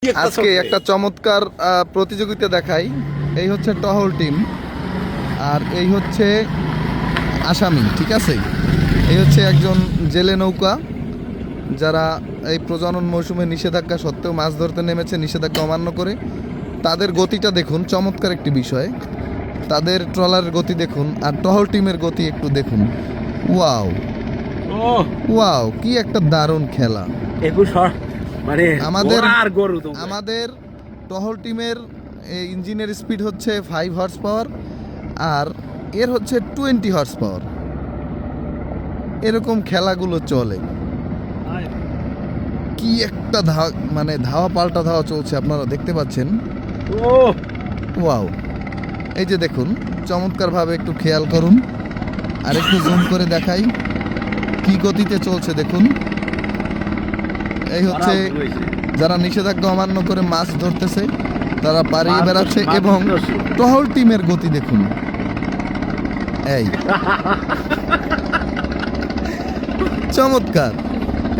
আজকে একটা চমৎকার প্রতিযোগিতা দেখাই। এই হচ্ছে টহল টিম আর এই হচ্ছে আসামি, ঠিক আছে। এই হচ্ছে একজন জেলে নৌকা যারা এই প্রজনন মৌসুমে নিষেধাজ্ঞা সত্ত্বেও মাছ ধরতে নেমেছে নিষেধাজ্ঞা অমান্য করে। তাদের গতিটা দেখুন, চমৎকার একটি বিষয়। তাদের ট্রলারের গতি দেখুন আর টহল টিমের গতি একটু দেখুন। ওয়াও ওয়াও, কি একটা দারুণ খেলা। মানে আমাদের টহল টিমের ইঞ্জিনের স্পিড হচ্ছে 5 হর্স পাওয়ার আর এর হচ্ছে 20 হর্স পাওয়ার। এরকম খেলাগুলো চলে। কি একটা মানে ধাওয়া পাল্টা ধাওয়া চলছে, আপনারা দেখতে পাচ্ছেন। ওয়াও, এই যে দেখুন, চমৎকারভাবে একটু খেয়াল করুন আর একটু জুম করে দেখাই কি গতিতে চলছে দেখুন। এই হচ্ছে যারা নিষেধাজ্ঞা অমান্য করে মাছ ধরতেছে তারা পাড়িয়ে বেড়াচ্ছে এবং টহল টিমের গতি দেখুন। এই চমৎকার,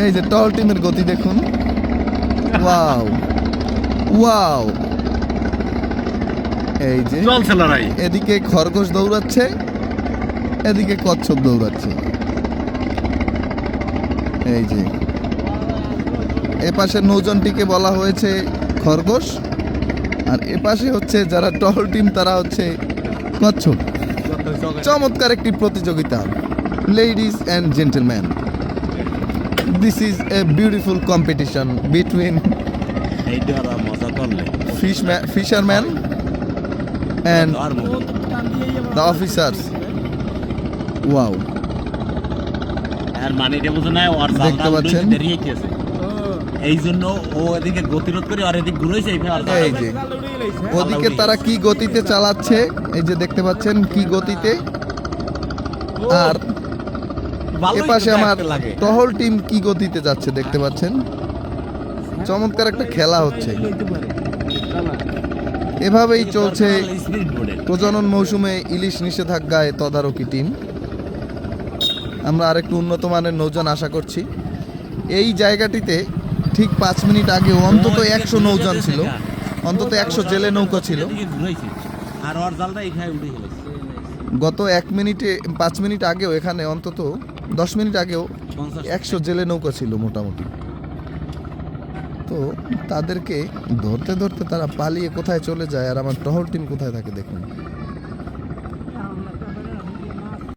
এই যে টহল টিমের গতি দেখুন। ওয়াও ওয়াও, এই যে এদিকে খরগোশ দৌড়াচ্ছে, এদিকে কচ্ছপ দৌড়াচ্ছে। এই যে এপাশে নৌজনটিকে বলা হয়েছে খরগোশ আর এপাশে হচ্ছে যারা টহল টিম তারা হচ্ছে কচ্ছপ। চমৎকার একটি প্রতিযোগিতা। Ladies and gentleman, this is a beautiful competition between fisherman and the officers. Wow, দেখতে পাচ্ছেন এই জন্য ও এদিকে গতিরোধ করে আর এদিকে ঘুরেছে। এই যে ওদিকে তারা কি গতিতে চালাচ্ছে, এই যে দেখতে পাচ্ছেন কি গতিতে। আর এপাশে আমার টহল টিম কি গতিতে যাচ্ছে দেখতে পাচ্ছেন। চমৎকার একটা খেলা হচ্ছে। এভাবেই চলছে প্রজনন মৌসুমে ইলিশ নিষেধাজ্ঞায় তদারকি টিম। আমরা আরেকটু উন্নত মানের নৌযান আশা করছি। এই জায়গাটিতে ঠিক 5 মিনিট আগে অন্তত 100 নৌযান ছিল, অন্তত 100 জেলে নৌকা ছিল। গত 5 মিনিট আগেও এখানে অন্তত 10 মিনিট আগেও 100 জেলে নৌকা ছিল মোটামুটি। তো তাদেরকে ধরতে ধরতে তারা পালিয়ে কোথায় চলে যায় আর আমার টহল টিম কোথায় থাকে দেখুন।